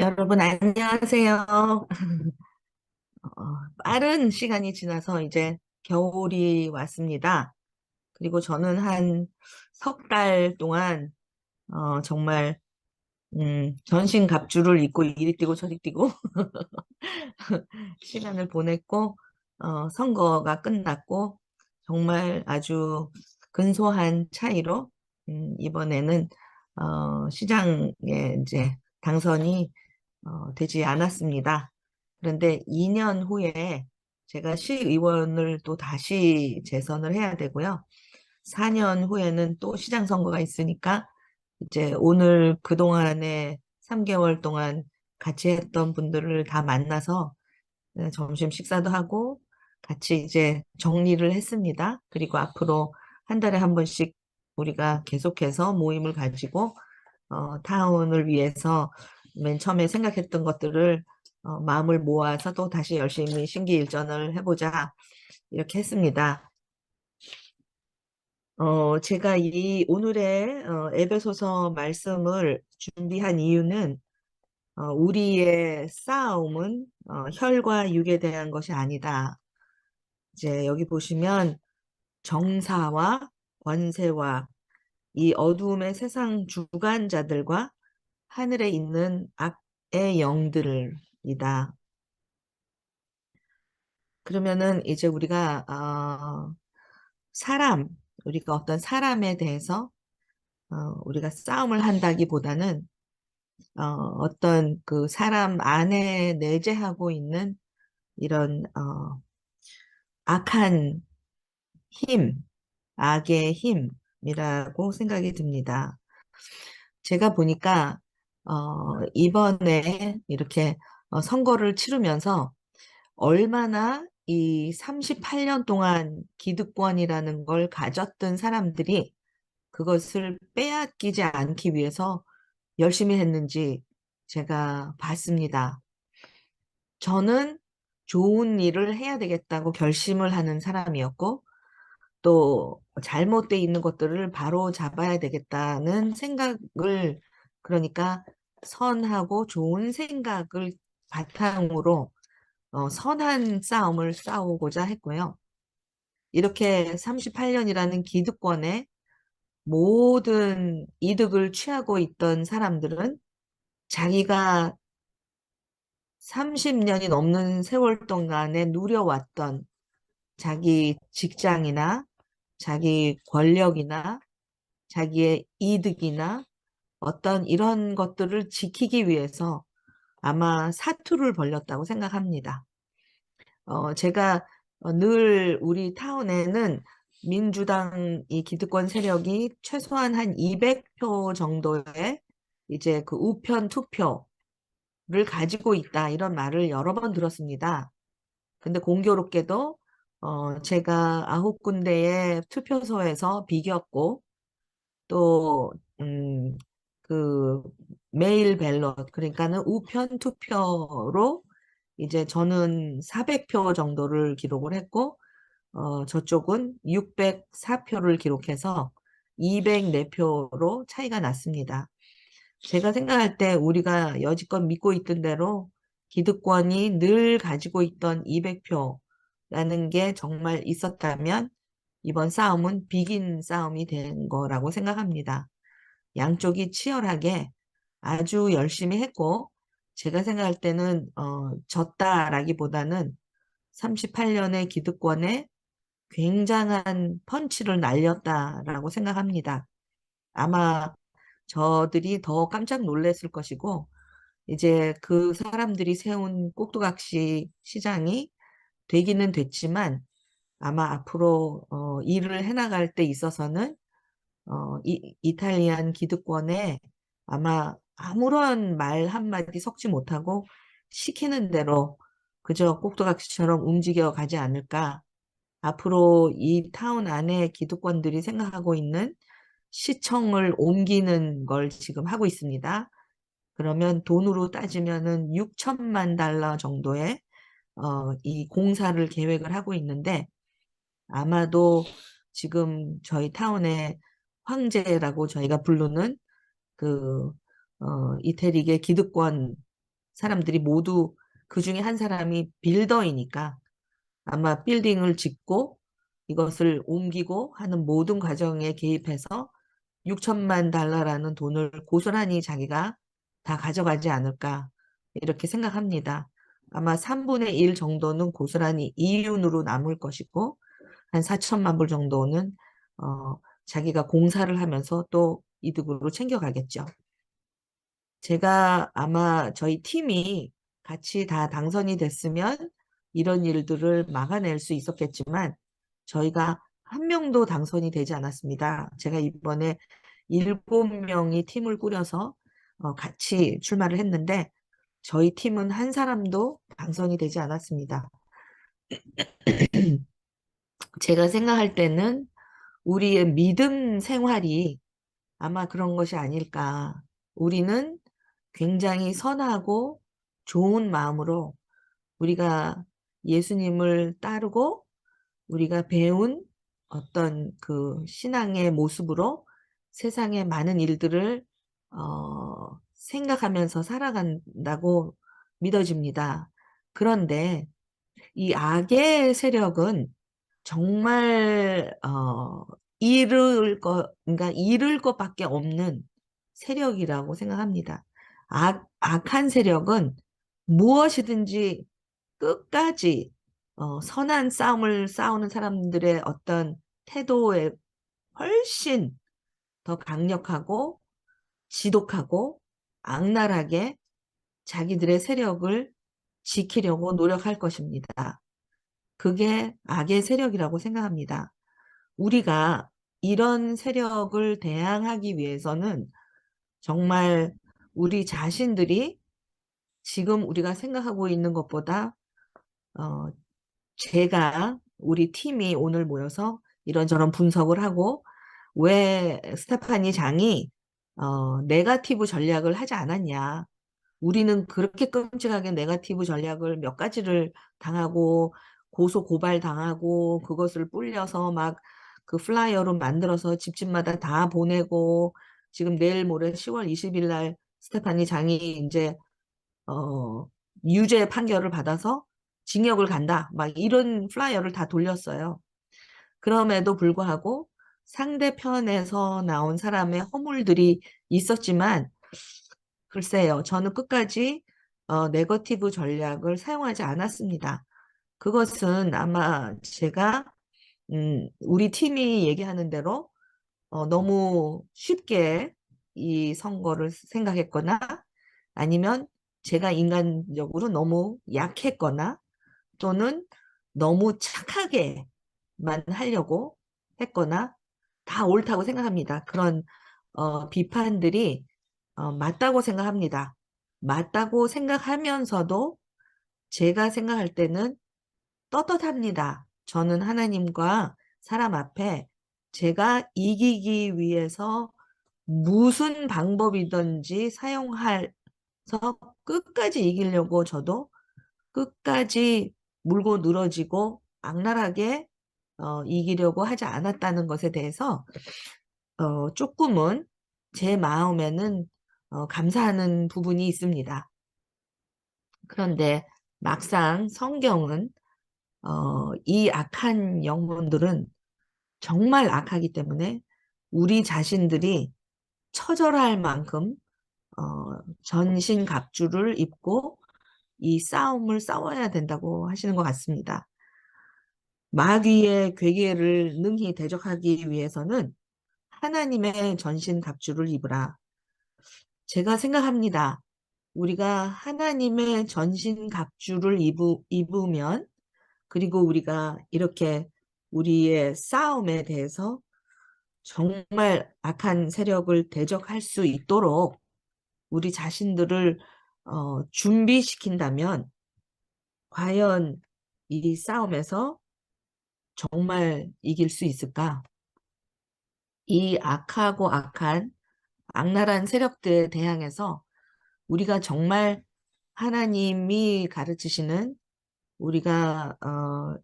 여러분, 안녕하세요. 빠른 시간이 지나서 이제 겨울이 왔습니다. 그리고 저는 한 석 달 동안, 정말, 전신갑주를 입고 이리 뛰고 저리 뛰고 시간을 보냈고, 선거가 끝났고, 정말 아주 근소한 차이로, 이번에는, 시장에 이제 당선이 되지 않았습니다. 그런데 2년 후에 제가 시의원을 또 다시 재선을 해야 되고요. 4년 후에는 또 시장 선거가 있으니까 이제 오늘 그동안에 3개월 동안 같이 했던 분들을 다 만나서 점심 식사도 하고 같이 이제 정리를 했습니다. 그리고 앞으로 한 달에 한 번씩 우리가 계속해서 모임을 가지고 타운을 위해서 맨 처음에 생각했던 것들을 마음을 모아서 또 다시 열심히 심기일전을 해보자 이렇게 했습니다. 제가 이 오늘의 에베소서 말씀을 준비한 이유는 우리의 싸움은 혈과 육에 대한 것이 아니다. 이제 여기 보시면 정사와 권세와 이 어두움의 세상 주관자들과 하늘에 있는 악의 영들이다. 그러면은 이제 우리가 사람, 우리가 어떤 사람에 대해서 우리가 싸움을 한다기보다는 어떤 그 사람 안에 내재하고 있는 이런 악한 힘, 악의 힘이라고 생각이 듭니다. 제가 보니까 이번에 이렇게 선거를 치르면서 얼마나 이 38년 동안 기득권이라는 걸 가졌던 사람들이 그것을 빼앗기지 않기 위해서 열심히 했는지 제가 봤습니다. 저는 좋은 일을 해야 되겠다고 결심을 하는 사람이었고, 또 잘못돼 있는 것들을 바로 잡아야 되겠다는 생각을, 그러니까 선하고 좋은 생각을 바탕으로 선한 싸움을 싸우고자 했고요. 이렇게 38년이라는 기득권에 모든 이득을 취하고 있던 사람들은 자기가 30년이 넘는 세월 동안에 누려왔던 자기 직장이나 자기 권력이나 자기의 이득이나 어떤 이런 것들을 지키기 위해서 아마 사투를 벌였다고 생각합니다. 제가 늘 우리 타운에는 민주당 이 기득권 세력이 최소한 한 200표 정도의 이제 그 우편 투표를 가지고 있다 이런 말을 여러 번 들었습니다. 근데 공교롭게도 제가 9군데의 투표소에서 비겼고 또 그 메일 밸럿 그러니까는 우편 투표로 이제 저는 400표 정도를 기록을 했고 저쪽은 604표를 기록해서 204표로 차이가 났습니다. 제가 생각할 때 우리가 여지껏 믿고 있던 대로 기득권이 늘 가지고 있던 200표라는 게 정말 있었다면 이번 싸움은 비긴 싸움이 된 거라고 생각합니다. 양쪽이 치열하게 아주 열심히 했고 제가 생각할 때는 졌다라기보다는 38년의 기득권에 굉장한 펀치를 날렸다라고 생각합니다. 아마 저들이 더 깜짝 놀랐을 것이고 이제 그 사람들이 세운 꼭두각시 시장이 되기는 됐지만 아마 앞으로 일을 해나갈 때 있어서는 이탈리안 기득권에 아마 아무런 말 한마디 섞지 못하고 시키는 대로 그저 꼭두각시처럼 움직여 가지 않을까. 앞으로 이 타운 안에 기득권들이 생각하고 있는 시청을 옮기는 걸 지금 하고 있습니다. 그러면 돈으로 따지면은 6천만 달러 정도의 이 공사를 계획을 하고 있는데 아마도 지금 저희 타운의 황제라고 저희가 부르는 그 이태리계 기득권 사람들이 모두 그 중에 한 사람이 빌더이니까 아마 빌딩을 짓고 이것을 옮기고 하는 모든 과정에 개입해서 6천만 달러라는 돈을 고스란히 자기가 다 가져가지 않을까 이렇게 생각합니다. 아마 3분의 1 정도는 고스란히 이윤으로 남을 것이고 한 4천만 불 정도는 자기가 공사를 하면서 또 이득으로 챙겨가겠죠. 제가 아마 저희 팀이 같이 다 당선이 됐으면 이런 일들을 막아낼 수 있었겠지만 저희가 한 명도 당선이 되지 않았습니다. 제가 이번에 7명이 팀을 꾸려서 같이 출마를 했는데 저희 팀은 한 사람도 당선이 되지 않았습니다. 제가 생각할 때는 우리의 믿음 생활이 아마 그런 것이 아닐까. 우리는 굉장히 선하고 좋은 마음으로 우리가 예수님을 따르고 우리가 배운 어떤 그 신앙의 모습으로 세상의 많은 일들을 생각하면서 살아간다고 믿어집니다. 그런데 이 악의 세력은 정말 그러니까 잃을 것밖에 없는 세력이라고 생각합니다. 악한 세력은 무엇이든지 끝까지 선한 싸움을 싸우는 사람들의 어떤 태도에 훨씬 더 강력하고 지독하고 악랄하게 자기들의 세력을 지키려고 노력할 것입니다. 그게 악의 세력이라고 생각합니다. 우리가 이런 세력을 대항하기 위해서는 정말 우리 자신들이 지금 우리가 생각하고 있는 것보다 어, 제가 우리 팀이 오늘 모여서 이런저런 분석을 하고 왜 스테파니 장이 네거티브 전략을 하지 않았냐. 우리는 그렇게 끔찍하게 네거티브 전략을 몇 가지를 당하고 고소 고발 당하고 그것을 불려서 막 그 플라이어로 만들어서 집집마다 다 보내고 지금 내일 모레 10월 20일 날 스테파니 장이 이제 어 유죄 판결을 받아서 징역을 간다. 막 이런 플라이어를 다 돌렸어요. 그럼에도 불구하고 상대편에서 나온 사람의 허물들이 있었지만 글쎄요. 저는 끝까지 네거티브 전략을 사용하지 않았습니다. 그것은 아마 제가 우리 팀이 얘기하는 대로 너무 쉽게 이 선거를 생각했거나 아니면 제가 인간적으로 너무 약했거나 또는 너무 착하게만 하려고 했거나 다 옳다고 생각합니다. 그런 비판들이 맞다고 생각합니다. 맞다고 생각하면서도 제가 생각할 때는 떳떳합니다. 저는 하나님과 사람 앞에 제가 이기기 위해서 무슨 방법이든지 사용해서 끝까지 이기려고 저도 끝까지 물고 늘어지고 악랄하게 이기려고 하지 않았다는 것에 대해서 조금은 제 마음에는 감사하는 부분이 있습니다. 그런데 막상 성경은 이 악한 영혼들은 정말 악하기 때문에 우리 자신들이 처절할 만큼 전신갑주를 입고 이 싸움을 싸워야 된다고 하시는 것 같습니다. 마귀의 괴계를 능히 대적하기 위해서는 하나님의 전신갑주를 입으라. 제가 생각합니다. 우리가 하나님의 전신갑주를 입으면 그리고 우리가 이렇게 우리의 싸움에 대해서 정말 악한 세력을 대적할 수 있도록 우리 자신들을 준비시킨다면 과연 이 싸움에서 정말 이길 수 있을까? 이 악하고 악한 악랄한 세력들에 대항해서 우리가 정말 하나님이 가르치시는 우리가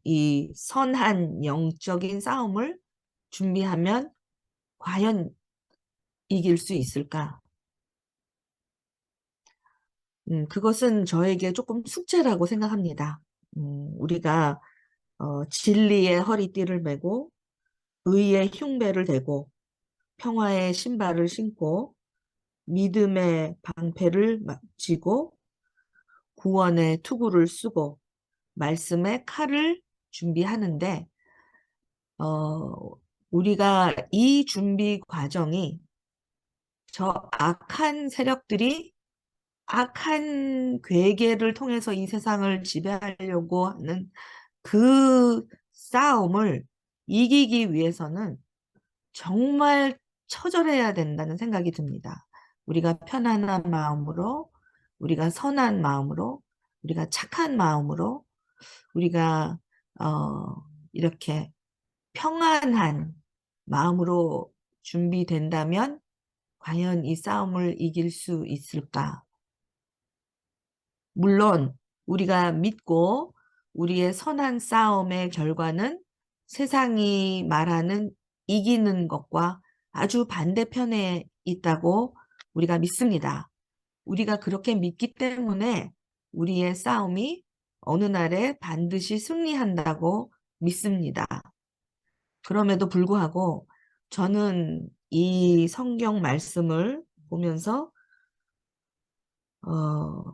이 선한 영적인 싸움을 준비하면 과연 이길 수 있을까? 그것은 저에게 조금 숙제라고 생각합니다. 우리가 진리의 허리띠를 메고 의의 흉배를 대고 평화의 신발을 신고 믿음의 방패를 쥐고 구원의 투구를 쓰고 말씀의 칼을 준비하는데 우리가 이 준비 과정이 저 악한 세력들이 악한 괴계를 통해서 이 세상을 지배하려고 하는 그 싸움을 이기기 위해서는 정말 처절해야 된다는 생각이 듭니다. 우리가 편안한 마음으로, 우리가 선한 마음으로, 우리가 착한 마음으로, 우리가 이렇게 평안한 마음으로 준비된다면 과연 이 싸움을 이길 수 있을까? 물론 우리가 믿고 우리의 선한 싸움의 결과는 세상이 말하는 이기는 것과 아주 반대편에 있다고 우리가 믿습니다. 우리가 그렇게 믿기 때문에 우리의 싸움이 어느 날에 반드시 승리한다고 믿습니다. 그럼에도 불구하고 저는 이 성경 말씀을 보면서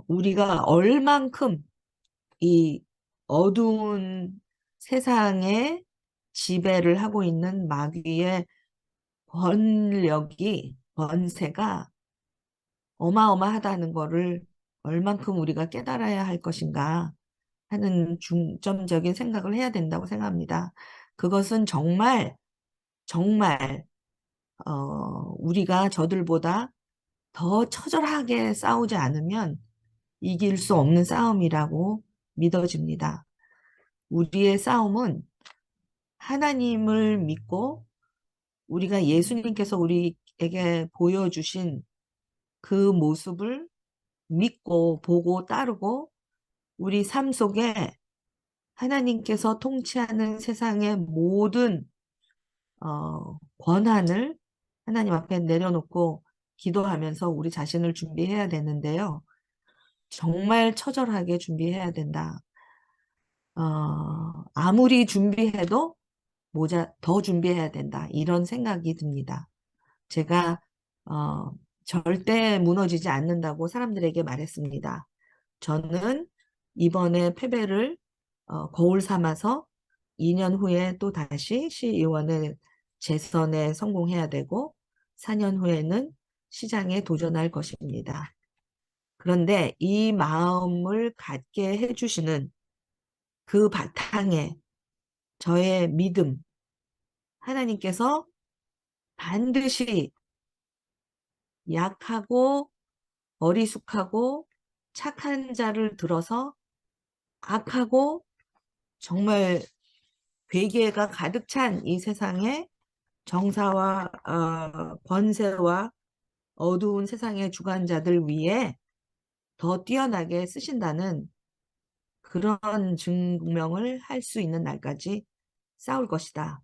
우리가 얼만큼 이 어두운 세상에 지배를 하고 있는 마귀의 번세가 어마어마하다는 거를 얼만큼 우리가 깨달아야 할 것인가 하는 중점적인 생각을 해야 된다고 생각합니다. 그것은 정말 정말 우리가 저들보다 더 처절하게 싸우지 않으면 이길 수 없는 싸움이라고 믿어집니다. 우리의 싸움은 하나님을 믿고 우리가 예수님께서 우리에게 보여주신 그 모습을 믿고 보고 따르고 우리 삶 속에 하나님께서 통치하는 세상의 모든 권한을 하나님 앞에 내려놓고 기도하면서 우리 자신을 준비해야 되는데요. 정말 처절하게 준비해야 된다. 아무리 준비해도 더 준비해야 된다. 이런 생각이 듭니다. 제가 절대 무너지지 않는다고 사람들에게 말했습니다. 저는 이번에 패배를 거울 삼아서 2년 후에 또 다시 시의원의 재선에 성공해야 되고 4년 후에는 시장에 도전할 것입니다. 그런데 이 마음을 갖게 해주시는 그 바탕에 저의 믿음, 하나님께서 반드시 약하고 어리숙하고 착한 자를 들어서 악하고 정말 괴계가 가득 찬 이 세상에 정사와 권세와 어두운 세상의 주관자들 위에 더 뛰어나게 쓰신다는 그런 증명을 할 수 있는 날까지 싸울 것이다.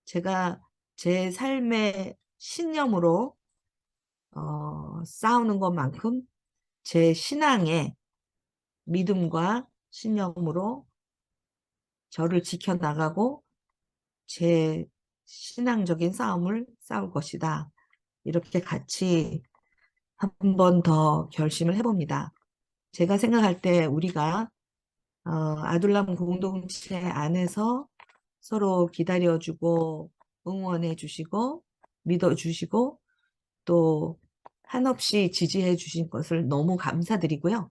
제가 제 삶의 신념으로 싸우는 것만큼 제 신앙의 믿음과 신념으로 저를 지켜나가고 제 신앙적인 싸움을 싸울 것이다. 이렇게 같이 한 번 더 결심을 해봅니다. 제가 생각할 때 우리가 아둘람 공동체 안에서 서로 기다려주고 응원해주시고 믿어주시고 또 한없이 지지해 주신 것을 너무 감사드리고요.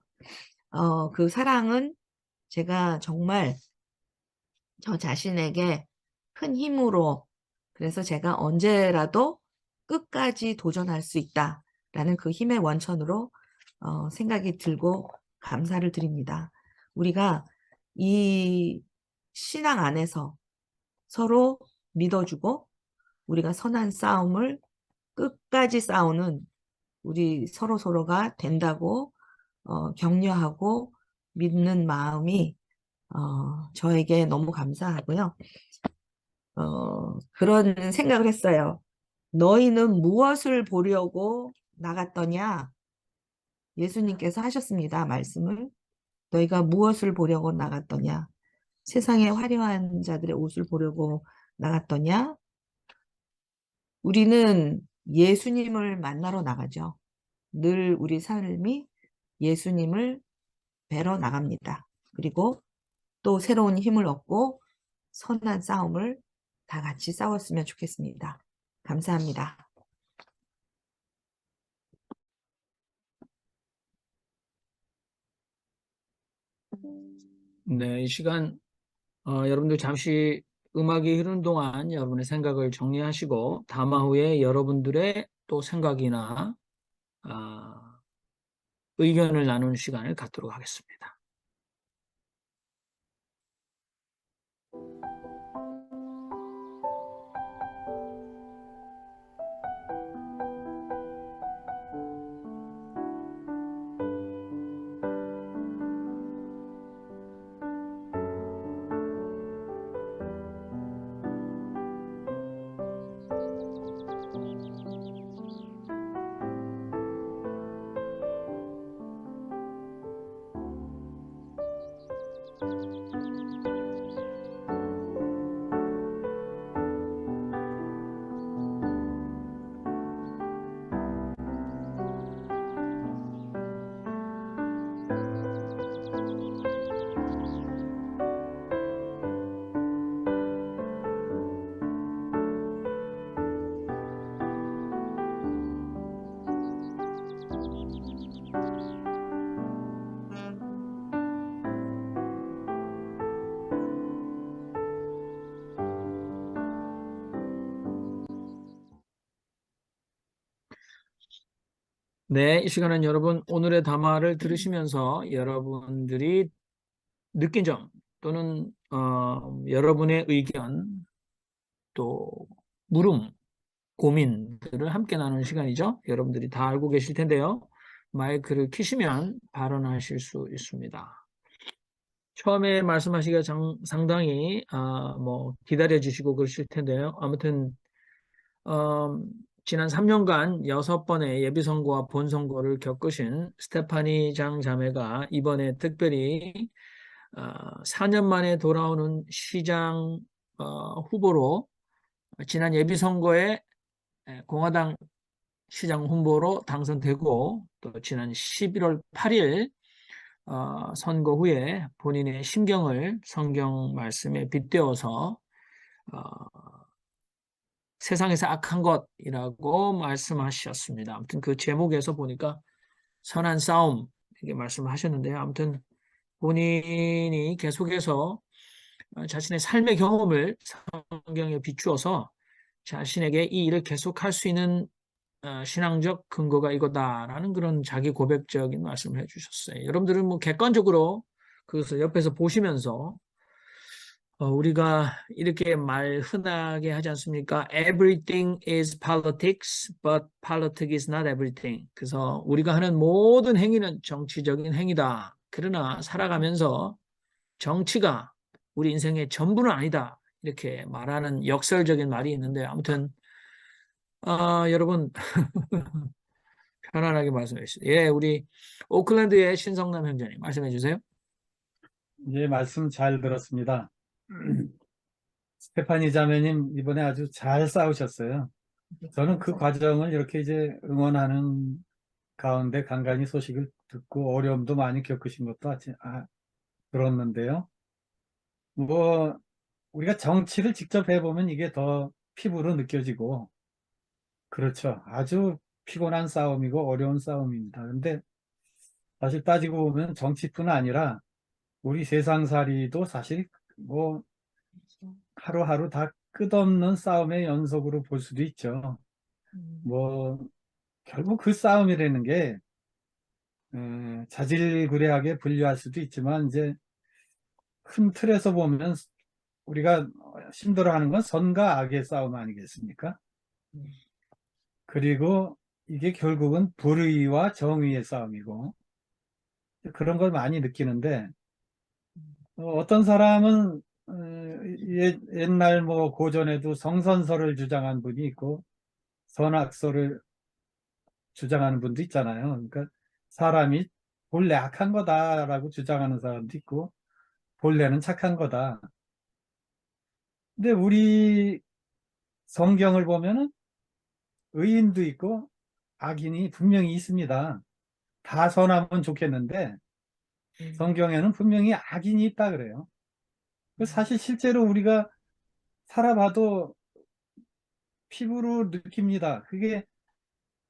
그 사랑은 제가 정말 저 자신에게 큰 힘으로 그래서 제가 언제라도 끝까지 도전할 수 있다라는 그 힘의 원천으로 생각이 들고 감사를 드립니다. 우리가 이 신앙 안에서 서로 믿어주고 우리가 선한 싸움을 끝까지 싸우는 우리 서로가 된다고 격려하고 믿는 마음이 저에게 너무 감사하고요. 그런 생각을 했어요. 너희는 무엇을 보려고 나갔더냐? 예수님께서 하셨습니다. 말씀을. 너희가 무엇을 보려고 나갔더냐? 세상의 화려한 자들의 옷을 보려고 나갔더냐? 우리는 예수님을 만나러 나가죠. 늘 우리 삶이 예수님을 뵈러 나갑니다. 그리고 또 새로운 힘을 얻고 선한 싸움을 다 같이 싸웠으면 좋겠습니다. 감사합니다. 네, 이 시간 여러분들 잠시 음악이 흐르는 동안 여러분의 생각을 정리하시고 담화 후에 여러분들의 또 생각이나 아, 의견을 나누는 시간을 갖도록 하겠습니다. 네, 이 시간은 여러분 오늘의 담화를 들으시면서 여러분들이 느낀 점 또는 여러분의 의견 또 물음, 고민들을 함께 나누는 시간이죠. 여러분들이 다 알고 계실 텐데요. 마이크를 켜시면 발언하실 수 있습니다. 처음에 말씀하시기가 상당히 뭐 기다려 주시고 그러실 텐데요. 아무튼 지난 3년간 6번의 예비선거와 본선거를 겪으신 스테파니 장 자매가 이번에 특별히 4년 만에 돌아오는 시장 후보로 지난 예비선거에 공화당 시장 후보로 당선되고 또 지난 11월 8일 선거 후에 본인의 심경을 성경 말씀에 빗대어서 어, 세상에서 악한 것이라고 말씀하셨습니다. 아무튼 그 제목에서 보니까 선한 싸움 이렇게 말씀하셨는데요. 아무튼 본인이 계속해서 자신의 삶의 경험을 성경에 비추어서 자신에게 이 일을 계속할 수 있는 신앙적 근거가 이거다라는 그런 자기 고백적인 말씀을 해주셨어요. 여러분들은 뭐 객관적으로 그것을 옆에서 보시면서 우리가 이렇게 말 흔하게 하지 않습니까? Everything is politics, but politics is not everything. 그래서 우리가 하는 모든 행위는 정치적인 행위다. 그러나 살아가면서 정치가 우리 인생의 전부는 아니다. 이렇게 말하는 역설적인 말이 있는데 아무튼 여러분 편안하게 말씀해 주세요. 예, 우리 오클랜드의 신성남 형제님 말씀해 주세요. 예, 말씀 잘 들었습니다. 스테파니 자매님 이번에 아주 잘 싸우셨어요. 저는 그 과정을 이렇게 이제 응원하는 가운데 간간히 소식을 듣고 어려움도 많이 겪으신 것도 들었는데요. 뭐 우리가 정치를 직접 해보면 이게 더 피부로 느껴지고 그렇죠. 아주 피곤한 싸움이고 어려운 싸움입니다. 근데 사실 따지고 보면 정치뿐 아니라 우리 세상살이도 사실 뭐 하루하루 다 끝없는 싸움의 연속으로 볼 수도 있죠. 뭐 결국 그 싸움이라는 게 자질구레하게 분류할 수도 있지만 이제 큰 틀에서 보면 우리가 힘들어하는 건 선과 악의 싸움 아니겠습니까? 그리고 이게 결국은 불의와 정의의 싸움이고 그런 걸 많이 느끼는데 어떤 사람은 옛날 뭐 고전에도 성선설을 주장한 분이 있고 선악설을 주장하는 분도 있잖아요. 그러니까 사람이 본래 악한 거다라고 주장하는 사람도 있고 본래는 착한 거다. 근데 우리 성경을 보면은 의인도 있고 악인이 분명히 있습니다. 다 선하면 좋겠는데 성경에는 분명히 악인이 있다 그래요. 사실 실제로 우리가 살아봐도 피부로 느낍니다. 그게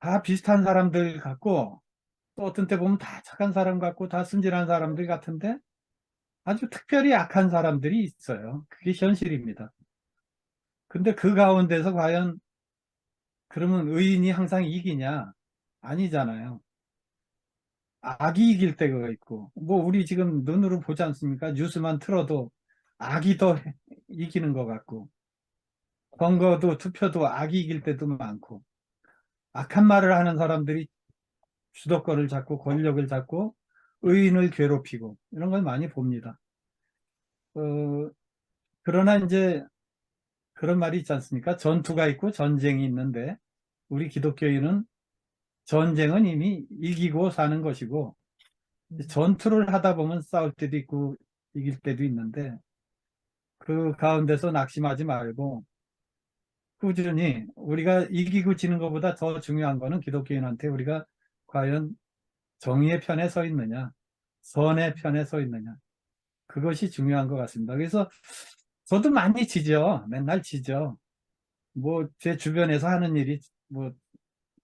다 비슷한 사람들 같고 또 어떤 때 보면 다 착한 사람 같고 다 순진한 사람들 같은데 아주 특별히 악한 사람들이 있어요. 그게 현실입니다. 근데 그 가운데서 과연 그러면 의인이 항상 이기냐? 아니잖아요. 악이 이길 때가 있고 뭐 우리 지금 눈으로 보지 않습니까? 뉴스만 틀어도 악이 더 이기는 것 같고 선거도 투표도 악이 이길 때도 많고 악한 말을 하는 사람들이 주도권을 잡고 권력을 잡고 의인을 괴롭히고 이런 걸 많이 봅니다. 어, 그러나 이제 그런 말이 있지 않습니까? 전투가 있고 전쟁이 있는데 우리 기독교인은 전쟁은 이미 이기고 사는 것이고 전투를 하다 보면 싸울 때도 있고 이길 때도 있는데 그 가운데서 낙심하지 말고 꾸준히 우리가 이기고 지는 것보다 더 중요한 거는 기독교인한테 우리가 과연 정의의 편에 서 있느냐, 선의 편에 서 있느냐. 그것이 중요한 것 같습니다. 그래서 저도 많이 지죠. 맨날 지죠. 뭐 제 주변에서 하는 일이 뭐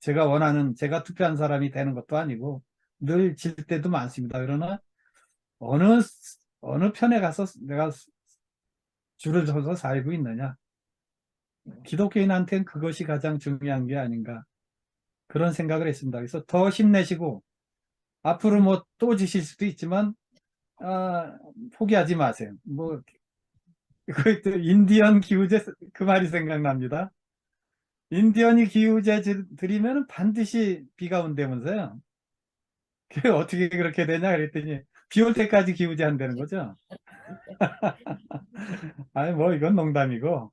제가 원하는 제가 투표한 사람이 되는 것도 아니고 늘 질 때도 많습니다. 그러나 어느 어느 편에 가서 내가 줄을 서서 살고 있느냐. 기독교인한테는 그것이 가장 중요한 게 아닌가 그런 생각을 했습니다. 그래서 더 힘내시고 앞으로 뭐 또 지실 수도 있지만 포기하지 마세요. 뭐 그 인디언 기후제 그 말이 생각납니다. 인디언이 기후제 드리면 반드시 비가 온다면서요. 그게 어떻게 그렇게 되냐 그랬더니 비 올 때까지 기후제 한다는 거죠. 아니 뭐 이건 농담이고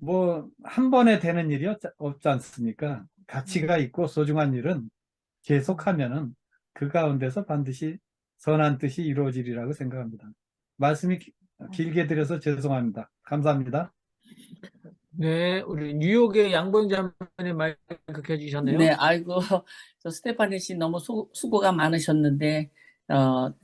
뭐 한 번에 되는 일이 없지 않습니까? 가치가 있고 소중한 일은 계속하면은 그 가운데서 반드시 선한 뜻이 이루어지리라고 생각합니다. 말씀이 길게 드려서 죄송합니다. 감사합니다. 네, 우리 뉴욕의 양봉 자매님 마이크 켜주셨네요. 네, 아이고, 저 스테파니 씨 너무 수고가 많으셨는데,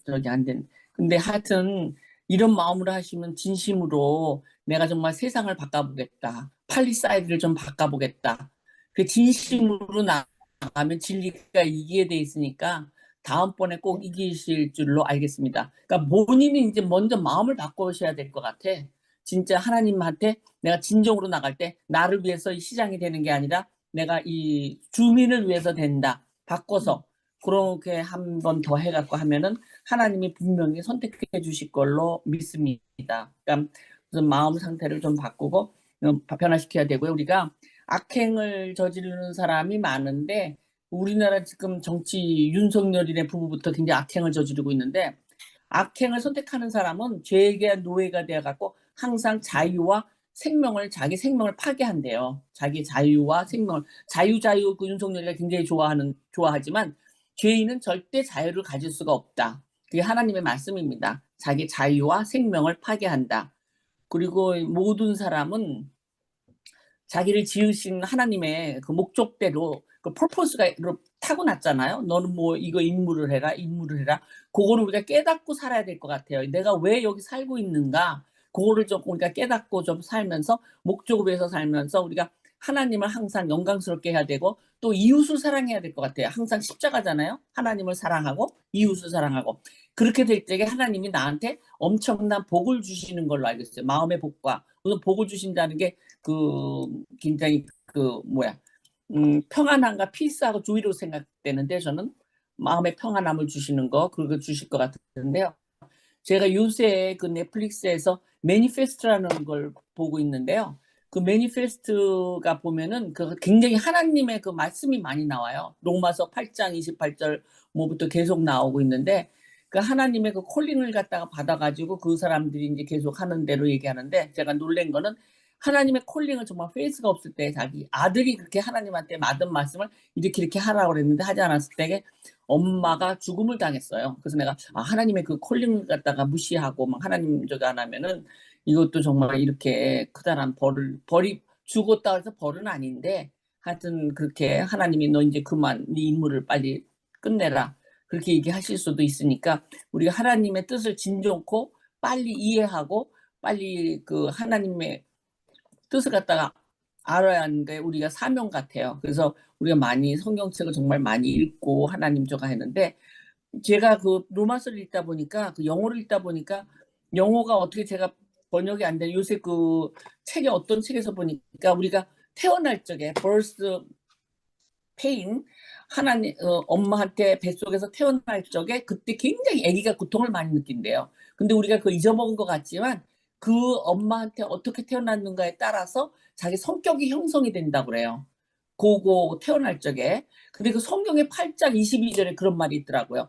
저기 안 된. 근데 하여튼, 이런 마음으로 하시면 진심으로 내가 정말 세상을 바꿔보겠다. 팔리사이드를 좀 바꿔보겠다. 그 진심으로 나가면 진리가 이기게 돼 있으니까 다음번에 꼭 이기실 줄로 알겠습니다. 그러니까 본인이 이제 먼저 마음을 바꾸셔야 될 것 같아. 진짜 하나님한테 내가 진정으로 나갈 때 나를 위해서 이 시장이 되는 게 아니라 내가 이 주민을 위해서 된다. 바꿔서 그렇게 한 번 더 해갖고 하면은 하나님이 분명히 선택해 주실 걸로 믿습니다. 그러니까 우선 마음 상태를 좀 바꾸고 변화시켜야 되고요. 우리가 악행을 저지르는 사람이 많은데 우리나라 지금 정치 윤석열이네 부부부터 굉장히 악행을 저지르고 있는데 악행을 선택하는 사람은 죄의 노예가 되어갖고 항상 자유와 생명을 자기 생명을 파괴한대요. 자기 자유와 생명을 자유 그 윤석열이가 굉장히 좋아하지만 죄인은 절대 자유를 가질 수가 없다. 그게 하나님의 말씀입니다. 자기 자유와 생명을 파괴한다. 그리고 모든 사람은 자기를 지으신 하나님의 그 목적대로 그 퍼포스가 타고났잖아요. 너는 뭐 이거 임무를 해라. 그거를 우리가 깨닫고 살아야 될 것 같아요. 내가 왜 여기 살고 있는가? 그거를 좀 우리가 깨닫고 좀 살면서 목적을 위해서 살면서 우리가 하나님을 항상 영광스럽게 해야 되고 또 이웃을 사랑해야 될 것 같아요. 항상 십자가잖아요. 하나님을 사랑하고 이웃을 사랑하고 그렇게 될 때 하나님이 나한테 엄청난 복을 주시는 걸로 알고 있어요. 마음의 복과 우선 복을 주신다는 게 굉장히 평안함과 피스하고 조이로 생각되는데 저는 마음의 평안함을 주시는 거 그거 주실 것 같은데요. 제가 요새 그 넷플릭스에서 매니페스트라는 걸 보고 있는데요. 그 매니페스트가 보면은 그 굉장히 하나님의 그 말씀이 많이 나와요. 로마서 8장 28절 뭐부터 계속 나오고 있는데 그 하나님의 그 콜링을 갖다가 받아가지고 그 사람들이 이제 계속 하는 대로 얘기하는데 제가 놀란 거는 하나님의 콜링을 정말 페이스가 없을 때 자기 아들이 그렇게 하나님한테 받은 말씀을 이렇게 하라고 그랬는데 하지 않았을 때 엄마가 죽음을 당했어요. 그래서 내가 하나님의 그 콜링을 갖다가 무시하고 막 하나님 저기 안 하면은 이것도 정말 이렇게 크다란 벌이 죽었다 해서 벌은 아닌데 하여튼 그렇게 하나님이 너 이제 그만 네 임무를 빨리 끝내라 그렇게 얘기하실 수도 있으니까 우리가 하나님의 뜻을 진정코 빨리 이해하고 빨리 그 하나님의 뜻을 갖다가 알아야 하는 게 우리가 사명 같아요. 그래서 우리가 많이 성경책을 정말 많이 읽고 하나님 저가 했는데 제가 그 로마서를 읽다 보니까 그 영어를 읽다 보니까 영어가 어떻게 제가 번역이 안 돼. 요새 그 책에 어떤 책에서 보니까 우리가 태어날 적에 birth pain 하나님 엄마한테 뱃속에서 태어날 적에 그때 굉장히 아기가 고통을 많이 느낀대요. 근데 우리가 그 잊어먹은 것 같지만 그 엄마한테 어떻게 태어났는가에 따라서 자기 성격이 형성이 된다고 그래요. 고고 태어날 적에. 근데 그 성경의 8장 22절에 그런 말이 있더라고요.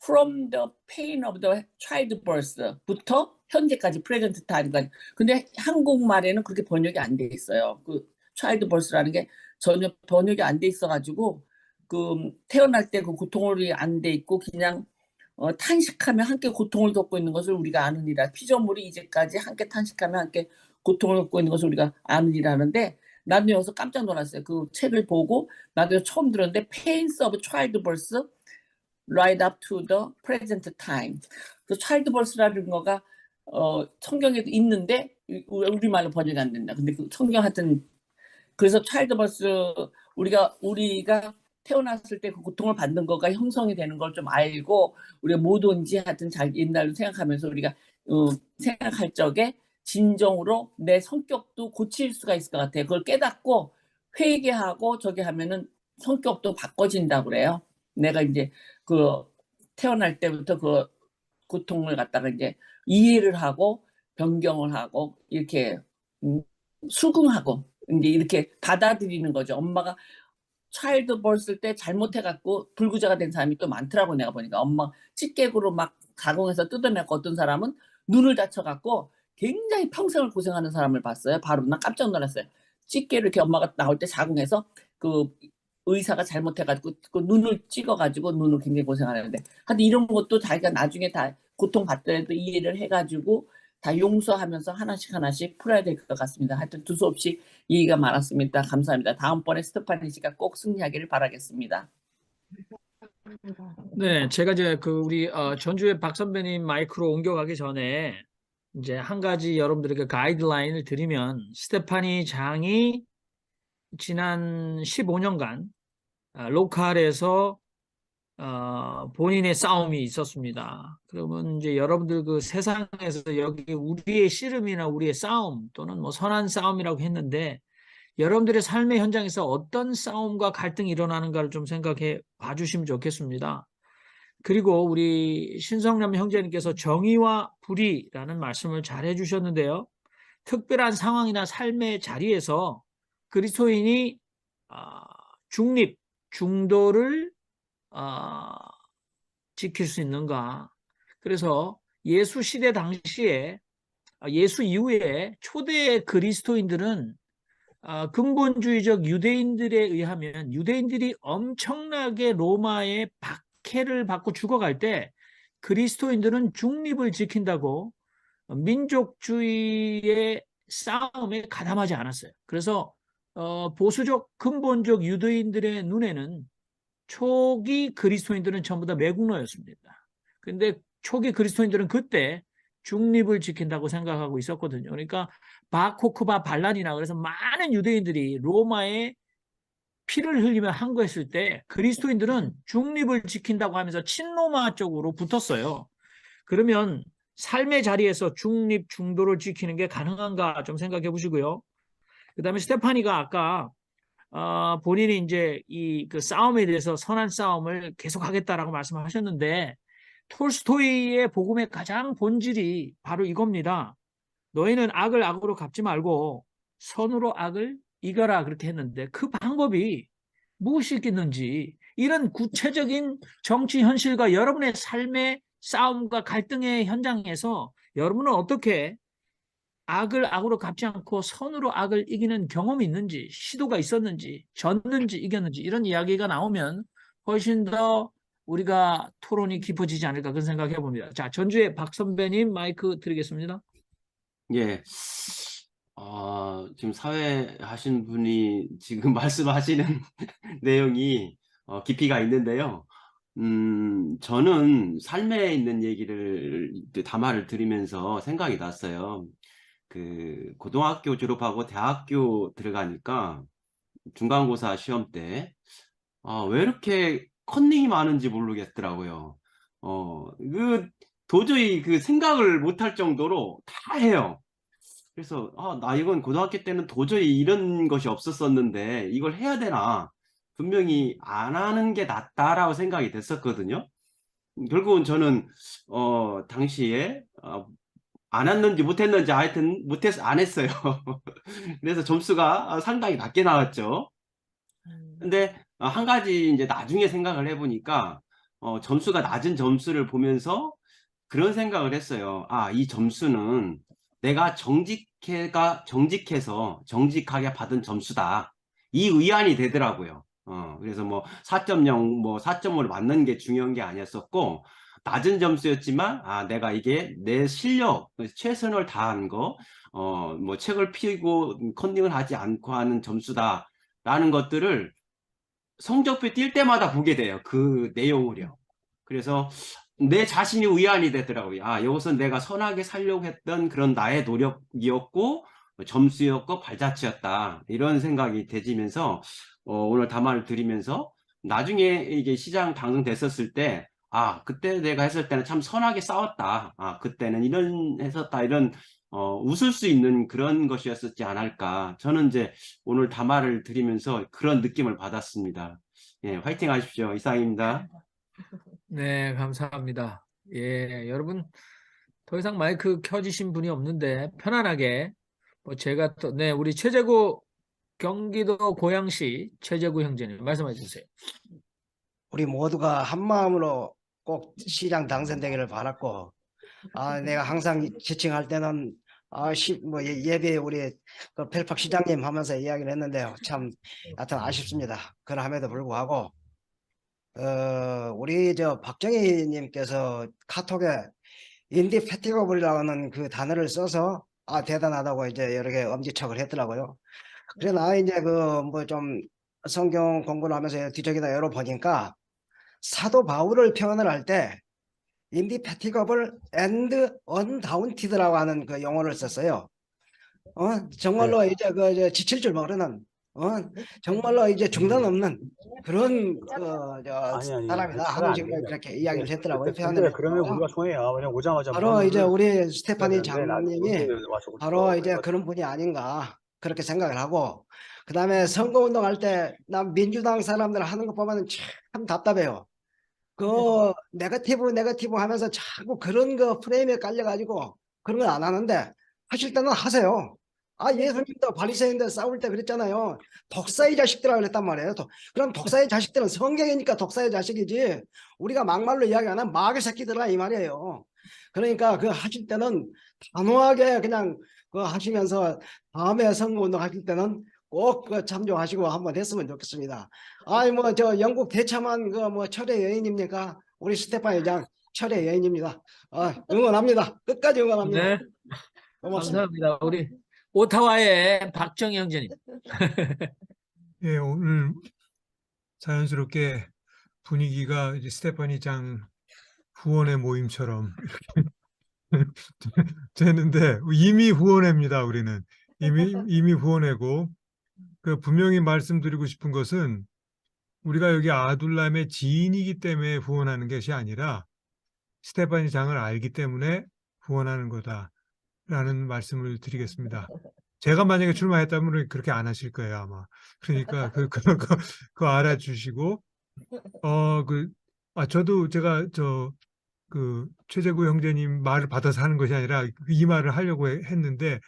From the pain of the childbirth부터 현재까지 present time까지. 근데 한국말에는 그렇게 번역이 안 돼 있어요. 그 childbirth라는 게 전혀 번역이 안 돼 있어가지고 그 태어날 때 그 고통이 안 돼 있고 그냥 탄식하며 함께 고통을 겪고 있는 것을 우리가 아느니라. 피조물이 이제까지 함께 탄식하며 함께 고통을 겪고 있는 것을 우리가 아느니라는데 나도 여기서 깜짝 놀랐어요. 그 책을 보고 나도 처음 들었는데 pains of childbirth right up to the present time. 그 childbirth라는 거가 성경에도 있는데 우리말로 번역이 안 된다. 근데 그 성경 하여튼 그래서 childbirth 우리가 태어났을 때 그 고통을 받는 거가 형성이 되는 걸 좀 알고 우리가 뭐든지 하여튼 잘 옛날로 생각하면서 우리가 생각할 적에 진정으로 내 성격도 고칠 수가 있을 것 같아요. 그걸 깨닫고 회개하고 저기 하면은 성격도 바꿔진다고 그래요. 내가 이제 그 태어날 때부터 그 고통을 갖다가 이제 이해를 하고 변경을 하고 이렇게 수긍하고 이제 이렇게 받아들이는 거죠. 엄마가 차일드 벌쓸 때 잘못해갖고 불구자가 된 사람이 또 많더라고. 내가 보니까 엄마 찌개구로 막 가공해서 뜯어내고 어떤 사람은 눈을 다쳐갖고 굉장히 평생을 고생하는 사람을 봤어요. 바로 나 깜짝 놀랐어요. 찌개를 이렇게 엄마가 나올 때 자궁해서 그 의사가 잘못해가지고 그 눈을 찍어가지고 눈을 굉장히 고생하는데 하여튼 이런 것도 자기가 나중에 다 고통받더라도 이해를 해가지고 다 용서하면서 하나씩 풀어야 될 것 같습니다. 하여튼 두서없이 얘기가 많았습니다. 감사합니다. 다음번에 스테파니 씨가 꼭 승리하기를 바라겠습니다. 네, 제가 이제 그 우리 전주의 박 선배님 마이크로 옮겨가기 전에 이제 한 가지 여러분들에게 가이드라인을 드리면 스테파니 장이 지난 15년간 로컬에서 본인의 싸움이 있었습니다. 그러면 이제 여러분들 그 세상에서 여기 우리의 씨름이나 우리의 싸움 또는 뭐 선한 싸움이라고 했는데 여러분들의 삶의 현장에서 어떤 싸움과 갈등이 일어나는가를 좀 생각해 봐주시면 좋겠습니다. 그리고 우리 신성남 형제님께서 정의와 불의라는 말씀을 잘 해주셨는데요. 특별한 상황이나 삶의 자리에서 그리스도인이 중립, 중도를 지킬 수 있는가. 그래서 예수 시대 당시에 예수 이후에 초대 그리스도인들은 근본주의적 유대인들에 의하면 유대인들이 엄청나게 로마의 박해를 받고 죽어갈 때 그리스도인들은 중립을 지킨다고 민족주의의 싸움에 가담하지 않았어요. 그래서 보수적 근본적 유대인들의 눈에는 초기 그리스도인들은 전부 다 매국노였습니다. 그런데 초기 그리스도인들은 그때 중립을 지킨다고 생각하고 있었거든요. 그러니까 바코크바 반란이나 그래서 많은 유대인들이 로마에 피를 흘리며 항거했을 때 그리스도인들은 중립을 지킨다고 하면서 친로마 쪽으로 붙었어요. 그러면 삶의 자리에서 중립, 중도를 지키는 게 가능한가 좀 생각해 보시고요. 그 다음에 스테파니가 아까 본인이 이제 이 그 싸움에 대해서 선한 싸움을 계속하겠다라고 말씀하셨는데 톨스토이의 복음의 가장 본질이 바로 이겁니다. 너희는 악을 악으로 갚지 말고 선으로 악을 이겨라 그렇게 했는데 그 방법이 무엇이 있겠는지 이런 구체적인 정치 현실과 여러분의 삶의 싸움과 갈등의 현장에서 여러분은 어떻게 악을 악으로 갚지 않고 선으로 악을 이기는 경험이 있는지, 시도가 있었는지, 졌는지 이겼는지 이런 이야기가 나오면 훨씬 더 우리가 토론이 깊어지지 않을까 그런 생각해 봅니다. 자, 전주의 박 선배님 마이크 드리겠습니다. 예. 지금 사회 하신 분이 지금 말씀하시는 내용이 깊이가 있는데요. 저는 삶에 있는 얘기를 담화를 들으면서 생각이 났어요. 그 고등학교 졸업하고 대학교 들어가니까 중간고사 시험 때 왜 이렇게 컨닝이 많은지 모르겠더라고요. 도저히 그 생각을 못할 정도로 다 해요. 그래서 나 이건 고등학교 때는 도저히 이런 것이 없었었는데 이걸 해야 되나? 분명히 안 하는 게 낫다라고 생각이 됐었거든요. 결국은 저는 당시에 안 했는지 못했는지 하여튼 안 했어요. 그래서 점수가 상당히 낮게 나왔죠. 근데 한 가지 이제 나중에 생각을 해보니까 점수가 낮은 점수를 보면서 그런 생각을 했어요. 이 점수는 내가 정직해서 정직하게 받은 점수다. 이 의안이 되더라고요. 그래서 뭐 4.0, 뭐 4.5를 맞는 게 중요한 게 아니었었고, 낮은 점수였지만, 내가 이게 내 실력, 최선을 다한 거, 뭐 책을 피고 컨닝을 하지 않고 하는 점수다라는 것들을 성적표 뛸 때마다 보게 돼요. 그 내용을요. 그래서 내 자신이 의안이 되더라고요. 이것은 내가 선하게 살려고 했던 그런 나의 노력이었고 점수였고 발자취였다. 이런 생각이 되지면서 오늘 담화를 드리면서 나중에 이게 시장 당선됐었을 때 그때 내가 했을 때는 참 선하게 싸웠다. 그때는 이런 했었다. 이런 웃을 수 있는 그런 것이었었지 않을까. 저는 이제 오늘 담화를 드리면서 그런 느낌을 받았습니다. 예, 화이팅 하십시오. 이상입니다. 네, 감사합니다. 예, 여러분 더 이상 마이크 켜지신 분이 없는데 편안하게 뭐 제가 또 네, 우리 최재구 경기도 고양시 최재구 형제님 말씀해 주세요. 우리 모두가 한 마음으로 꼭 시장 당선되기를 바랐고, 내가 항상 지칭할 때는 예배 우리 그 펠팍 시장님 하면서 이야기를 했는데요. 참 하여튼 아쉽습니다. 그럼에도 불구하고 우리 저 박정희님께서 카톡에 인디패티거블이라는 그 단어를 써서 대단하다고 이제 여러 개 엄지척을 했더라고요. 그래 나 이제 그 뭐 좀 성경 공부를 하면서 뒤적이다 열어보니까 사도 바울을 표현을 할 때 인디패티거블 앤드 언다운티드라고 하는 그 용어를 썼어요. 정말로 이제 그 지칠 줄 모르는 정말로 이제 중단 없는 그런 사람이다 하는 식으로 그렇게 이야기를 했더라고요. 표현을 그러면 했더라고요. 우리가 통해야 그냥 오자마자 바로 이제 우리 스테파니 그러는데 장님이 바로 이제 그런 분이 아닌가 그렇게 생각을 하고, 그 다음에 선거운동 할 때 난 민주당 사람들 하는 거 보면 참 답답해요. 그 네거티브 하면서 자꾸 그런 거 프레임에 깔려가지고 그런 건 안 하는데 하실 때는 하세요. 예수님도 바리새인들 싸울 때 그랬잖아요. 독사의 자식들이라고 그랬단 말이에요. 그럼 독사의 자식들은 성경이니까 독사의 자식이지 우리가 막말로 이야기 안 하면 마귀 새끼들아 이 말이에요. 그러니까 그 하실 때는 단호하게 그냥 그 하시면서 다음에 선거운동 하실 때는 꼭 그 참조하시고 한번 했으면 좋겠습니다. 뭐 저 영국 대참한 그 뭐 철의 여인입니까? 우리 스테판 회장 철의 여인입니다. 응원합니다. 끝까지 응원합니다. 네, 고맙습니다. 감사합니다. 우리 오타와의 박정희 형제님. 예, 오늘 자연스럽게 분위기가 이제 스테파니 장 후원회 모임처럼 이렇게 되는데 이미 후원회입니다. 우리는 이미 후원회고, 그 분명히 말씀드리고 싶은 것은 우리가 여기 아둘람의 지인이기 때문에 후원하는 것이 아니라 스테파니 장을 알기 때문에 후원하는 거다라는 말씀을 드리겠습니다. 제가 만약에 출마했다면 그렇게 안 하실 거예요, 아마. 그러니까 그거 알아주시고, 저도 제가 그 최재구 형제님 말을 받아서 하는 것이 아니라 이 말을 하려고 했는데,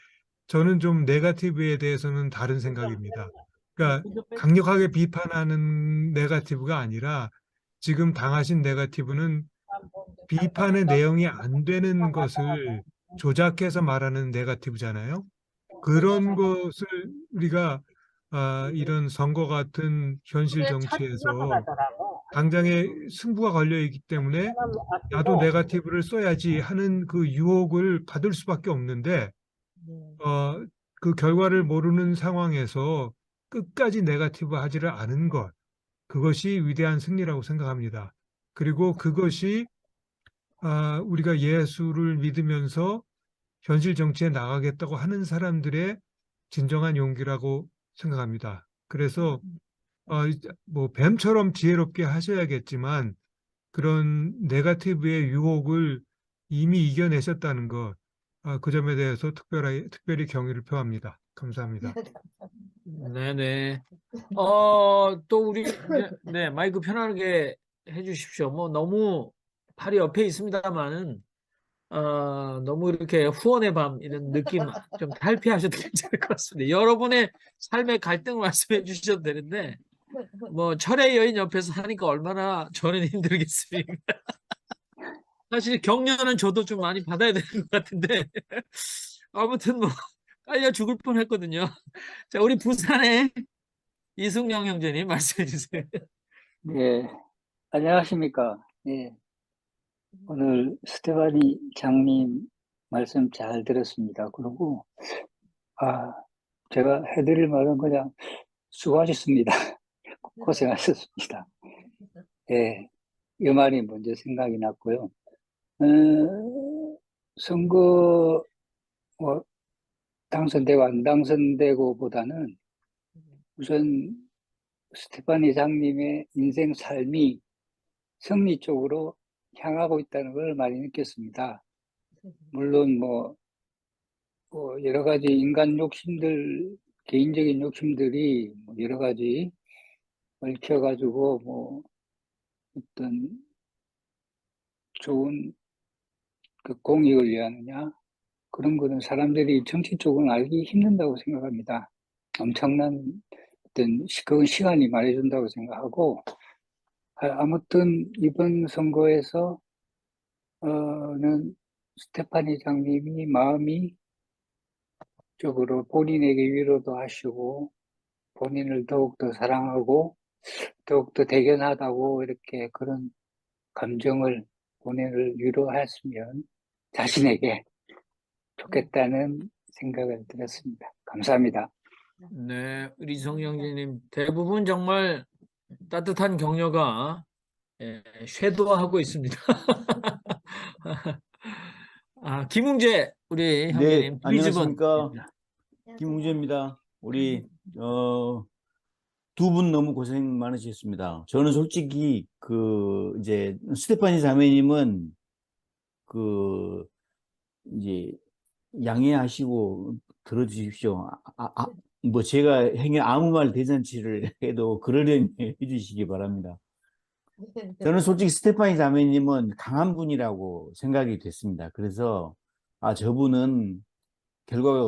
저는 좀 네거티브에 대해서는 다른 생각입니다. 그러니까 강력하게 비판하는 네거티브가 아니라 지금 당하신 네거티브는 비판의 내용이 안 되는 것을 조작해서 말하는 네거티브잖아요. 그런 것을 우리가 이런 선거 같은 현실 정치에서 당장에 승부가 걸려 있기 때문에 나도 네거티브를 써야지 하는 그 유혹을 받을 수밖에 없는데 그 결과를 모르는 상황에서 끝까지 네거티브 하지를 않은 것, 그것이 위대한 승리라고 생각합니다. 그리고 그것이 우리가 예수를 믿으면서 현실 정치에 나가겠다고 하는 사람들의 진정한 용기라고 생각합니다. 그래서 뭐 뱀처럼 지혜롭게 하셔야겠지만 그런 네거티브의 유혹을 이미 이겨내셨다는 것, 그 점에 대해서 특별히 경의를 표합니다. 감사합니다. 네네. 또 우리 네, 마이크 편하게 해주십시오. 뭐 너무 바로 옆에 있습니다만은 너무 이렇게 후원의 밤 이런 느낌 좀 탈피하셔도 괜찮을 것 같습니다. 여러분의 삶의 갈등을 말씀해 주셔도 되는데 뭐 철의 여인 옆에서 하니까 얼마나 저는 힘들겠습니까? 사실 격려는 저도 좀 많이 받아야 되는 것 같은데 아무튼 뭐 깔려 죽을 뻔했거든요. 자, 우리 부산의 이승영 형제님 말씀해 주세요. 네, 안녕하십니까. 예, 오늘 스테파니 장님 말씀 잘 들었습니다. 그리고, 제가 해드릴 말은 그냥 수고하셨습니다. 고생하셨습니다. 예, 이 말이 먼저 생각이 났고요. 선거, 뭐, 당선되고 안 당선되고 보다는 우선 스테파니 장님의 인생 삶이 승리 쪽으로 향하고 있다는 걸 많이 느꼈습니다. 물론 여러 가지 인간 욕심들, 개인적인 욕심들이 여러 가지 얽혀가지고 어떤 좋은 그 공익을 위하느냐 그런 거는 사람들이 정치 쪽은 알기 힘든다고 생각합니다. 엄청난 그건 시간이 말해준다고 생각하고 아무튼 이번 선거에서 는 스테파니 장님이 마음이 쪽으로 본인에게 위로도 하시고 본인을 더욱더 사랑하고 더욱더 대견하다고 이렇게 그런 감정을 본인을 위로했으면 자신에게 좋겠다는 생각을 들었습니다. 감사합니다. 네, 우리 이승영 형제님 대부분 정말 따뜻한 격려가 쇄도하고 있습니다. 김웅재 우리 네, 형제님 브리즈번. 안녕하십니까. 김웅재입니다. 우리 두 분 너무 고생 많으셨습니다. 저는 솔직히 이제 스테파니 자매님은 이제 양해하시고 들어주십시오. 뭐 제가 행여 아무 말 대잔치를 해도 그러려니 해주시기 바랍니다. 저는 솔직히 스테파니 자매님은 강한 분이라고 생각이 됐습니다. 그래서 저분은 결과가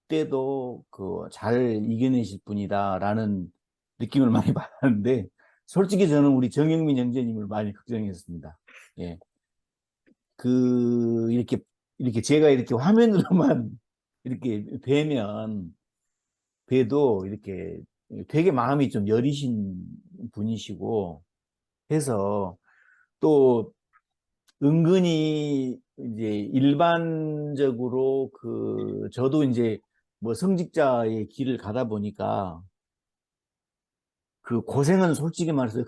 어때도 잘 이겨내실 분이다라는 느낌을 많이 받았는데 솔직히 저는 우리 정영민 형제님을 많이 걱정했습니다. 예. 이렇게 제가 이렇게 화면으로만 이렇게 뵈도 이렇게 되게 마음이 좀 여리신 분이시고 해서 또 은근히 이제 일반적으로 저도 이제 뭐 성직자의 길을 가다 보니까 고생은 솔직히 말해서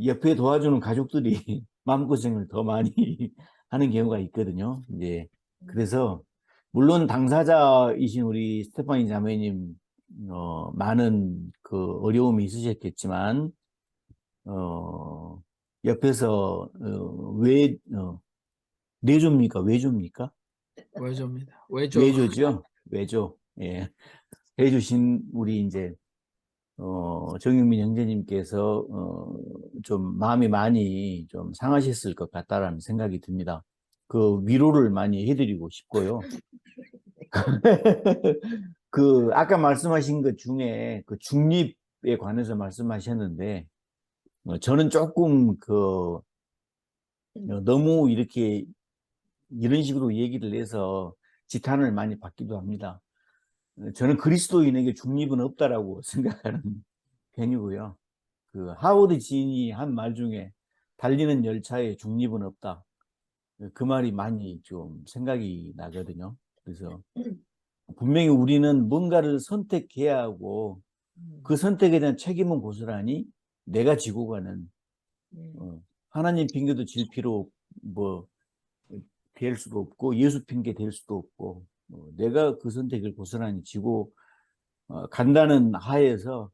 옆에 도와주는 가족들이 마음고생을 더 많이 하는 경우가 있거든요. 이제 그래서 물론 당사자이신 우리 스테파니 자매님 많은 어려움이 있으셨겠지만 옆에서 내조입니까? 외조입니까? 외조입니다. 외조. 외조죠. 외조. 예. 해주신 우리 이제 정영민 형제님께서 좀 마음이 많이 좀 상하셨을 것 같다라는 생각이 듭니다. 위로를 많이 해드리고 싶고요. 아까 말씀하신 것 중에 중립에 관해서 말씀하셨는데 저는 조금 너무 이렇게 이런 식으로 얘기를 해서 지탄을 많이 받기도 합니다. 저는 그리스도인에게 중립은 없다라고 생각하는 편이고요. 그 하워드 진이 한 말 중에 달리는 열차에 중립은 없다. 그 말이 많이 좀 생각이 나거든요. 그래서 분명히 우리는 뭔가를 선택해야 하고 그 선택에 대한 책임은 고스란히 내가 지고 가는 하나님 핑계도 질 필요 뭐 될 수도 없고 예수 핑계 될 수도 없고 내가 그 선택을 고스란히 지고 간다는 하에서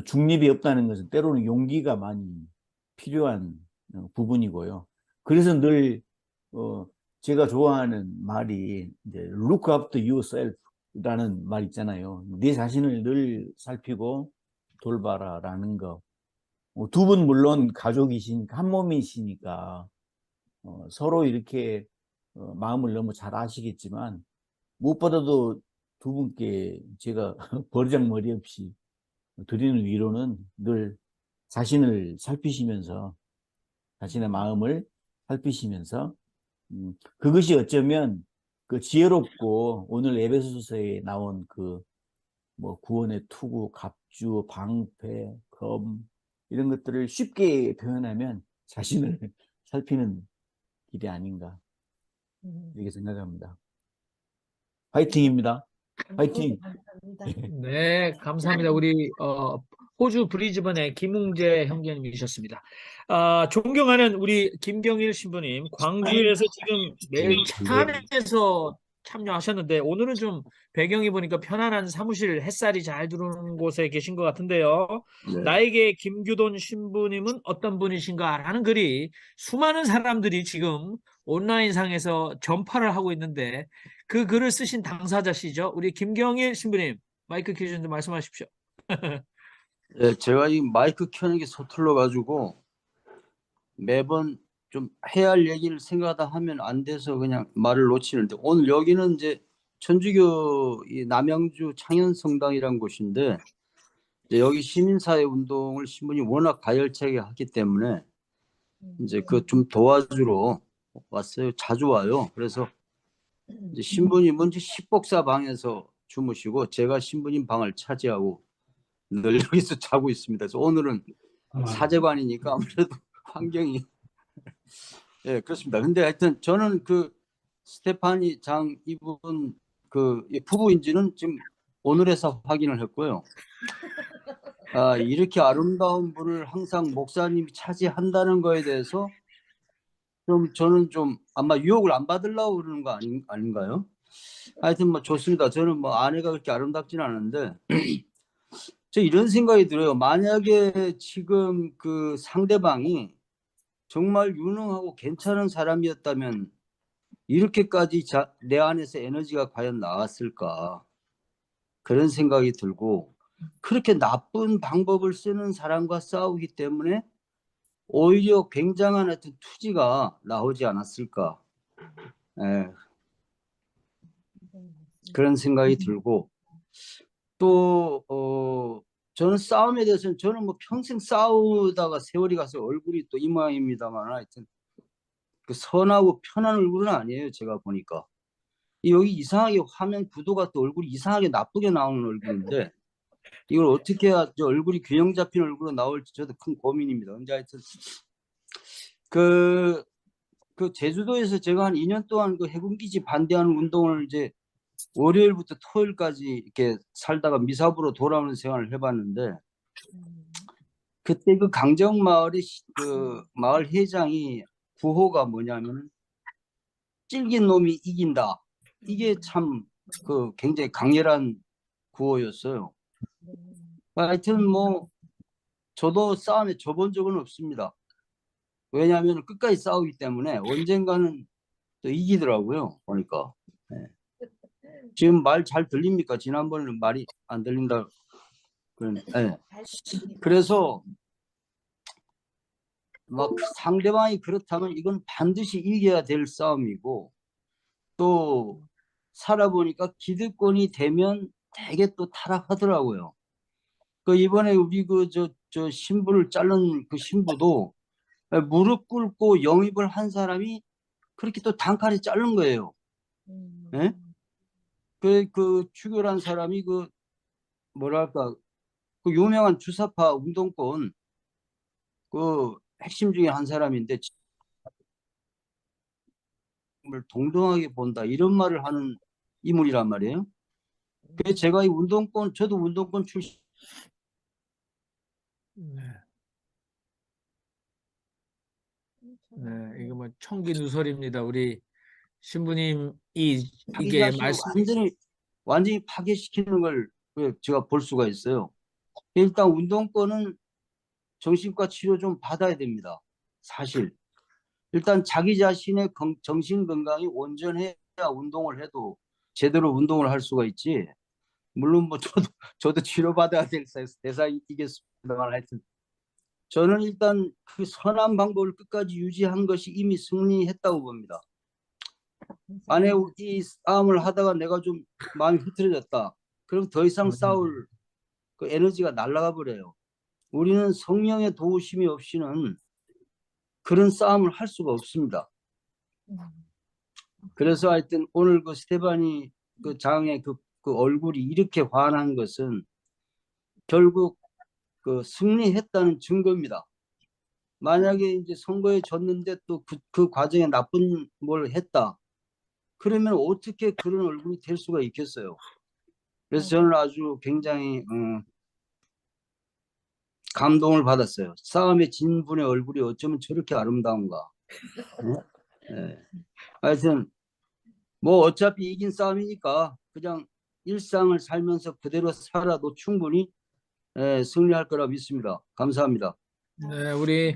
중립이 없다는 것은 때로는 용기가 많이 필요한 부분이고요. 그래서 늘 제가 좋아하는 말이 이제 look after yourself라는 말 있잖아요. 네 자신을 늘 살피고 돌봐라라는 거. 두 분 물론 가족이시니까 한 몸이시니까 서로 이렇게 마음을 너무 잘 아시겠지만 무엇보다도 두 분께 제가 버르장머리 없이 드리는 위로는 늘 자신을 살피시면서 자신의 마음을 살피시면서 그것이 어쩌면 그 지혜롭고 오늘 에베소서에 나온 그 뭐 구원의 투구, 갑주, 방패, 검 이런 것들을 쉽게 표현하면 자신을 살피는 길이 아닌가 이렇게 생각합니다. 화이팅입니다. 화이팅. 네, 감사합니다. 우리 호주 브리즈번의 김웅재 형제님이셨습니다. 존경하는 우리 김경일 신부님, 광주에서 지금 매일 차 안에서 참여하셨는데 오늘은 좀 배경이 보니까 편안한 사무실 햇살이 잘 들어오는 곳에 계신 것 같은데요. 나에게 김규돈 신부님은 어떤 분이신가라는 글이 수많은 사람들이 지금 온라인상에서 전파를 하고 있는데 그 글을 쓰신 당사자시죠. 우리 김경일 신부님, 마이크 켜주셨는데 말씀하십시오. 네, 제가 이 마이크 켜는 게 서툴러 가지고 매번 좀 해야 할 얘기를 생각하다 하면 안 돼서 그냥 말을 놓치는데 오늘 여기는 이제 천주교 이 남양주 창현성당이라는 곳인데 이제 여기 시민사회 운동을 신부님 워낙 가열차게 하기 때문에 이제 그 좀 도와주러 왔어요. 자주 와요. 그래서 이제 신부님은 이제 십복사 방에서 주무시고 제가 신부님 방을 차지하고 늘 여기서 자고 있습니다. 그래서 오늘은 사제관이니까 아무래도 환경이 예, 그렇습니다. 근데 하여튼 저는 그 스테파니 장 이분 그 부부인지는 지금 오늘에서 확인을 했고요. 이렇게 아름다운 분을 항상 목사님이 차지한다는 거에 대해서 좀 저는 좀 아마 유혹을 안 받으려고 그러는 거 아닌가요? 하여튼 뭐 좋습니다. 저는 뭐 아내가 그렇게 아름답진 않은데 저 이런 생각이 들어요. 만약에 지금 그 상대방이 정말 유능하고 괜찮은 사람이었다면 이렇게까지 내 안에서 에너지가 과연 나왔을까 그런 생각이 들고 그렇게 나쁜 방법을 쓰는 사람과 싸우기 때문에 오히려 굉장한 어떤 투지가 나오지 않았을까 그런 생각이 들고 또 저는 싸움에 대해서는 저는 뭐 평생 싸우다가 세월이 가서 얼굴이 또 이 모양입니다만 하여튼 그 선하고 편한 얼굴은 아니에요. 제가 보니까 여기 이상하게 화면 구도가 또 얼굴이 이상하게 나쁘게 나오는 얼굴인데 이걸 어떻게 해야 얼굴이 균형 잡힌 얼굴로 나올지 저도 큰 고민입니다. 근데 하여튼 그 제주도에서 제가 한 2년 동안 그 해군기지 반대하는 운동을 이제 월요일부터 토요일까지 이렇게 살다가 미사부로 돌아오는 생활을 해봤는데 그때 그 강정 마을의 그 마을 회장이 구호가 뭐냐면 찔긴 놈이 이긴다. 이게 참 그 굉장히 강렬한 구호였어요. 하여튼 뭐 저도 싸움에 져본 적은 없습니다. 왜냐하면 끝까지 싸우기 때문에 언젠가는 또 이기더라고요. 보니까. 네. 지금 말 잘 들립니까? 지난번에는 말이 안 들린다. 네. 그래서 막 상대방이 그렇다면 이건 반드시 이겨야 될 싸움이고 또 살아보니까 기득권이 되면 되게 또 타락하더라고요. 그 이번에 우리 저 신부를 자른 그 신부도 무릎 꿇고 영입을 한 사람이 그렇게 또 단칼에 자른 거예요. 예? 그 추교란 사람이 그 뭐랄까 그 유명한 주사파 운동권 그 핵심 중에 한 사람인데 을 동등하게 본다 이런 말을 하는 인물이란 말이에요. 그래서 제가 이 운동권 저도 운동권 출신 네. 네, 이거 뭐 청기 누설입니다. 우리 신부님이 자기 이게 자신을 말씀 완전히 파괴시키는 걸 제가 볼 수가 있어요. 일단 운동권은 정신과 치료 좀 받아야 됩니다. 사실 일단 자기 자신의 정신 건강이 온전해야 운동을 해도 제대로 운동을 할 수가 있지. 물론 뭐 저도 치료받아야 될 대상이겠습니다만 하여튼 저는 일단 그 선한 방법을 끝까지 유지한 것이 이미 승리했다고 봅니다. 만약 이 싸움을 하다가 내가 좀 마음이 흐트러졌다. 그럼 더 이상 싸울 그 에너지가 날아가 버려요. 우리는 성령의 도우심이 없이는 그런 싸움을 할 수가 없습니다. 그래서 하여튼 오늘 그 스테파니 그 장의 그 얼굴이 이렇게 환한 것은 결국 그 승리했다는 증거입니다. 만약에 이제 선거에 졌는데 또 그 과정에 나쁜 뭘 했다. 그러면 어떻게 그런 얼굴이 될 수가 있겠어요. 그래서 저는 아주 굉장히 감동을 받았어요. 싸움에 진 분의 얼굴이 어쩌면 저렇게 아름다운가. 네. 하여튼 뭐 어차피 이긴 싸움이니까 그냥 일상을 살면서 그대로 살아도 충분히 승리할 거라 믿습니다. 감사합니다. 네, 우리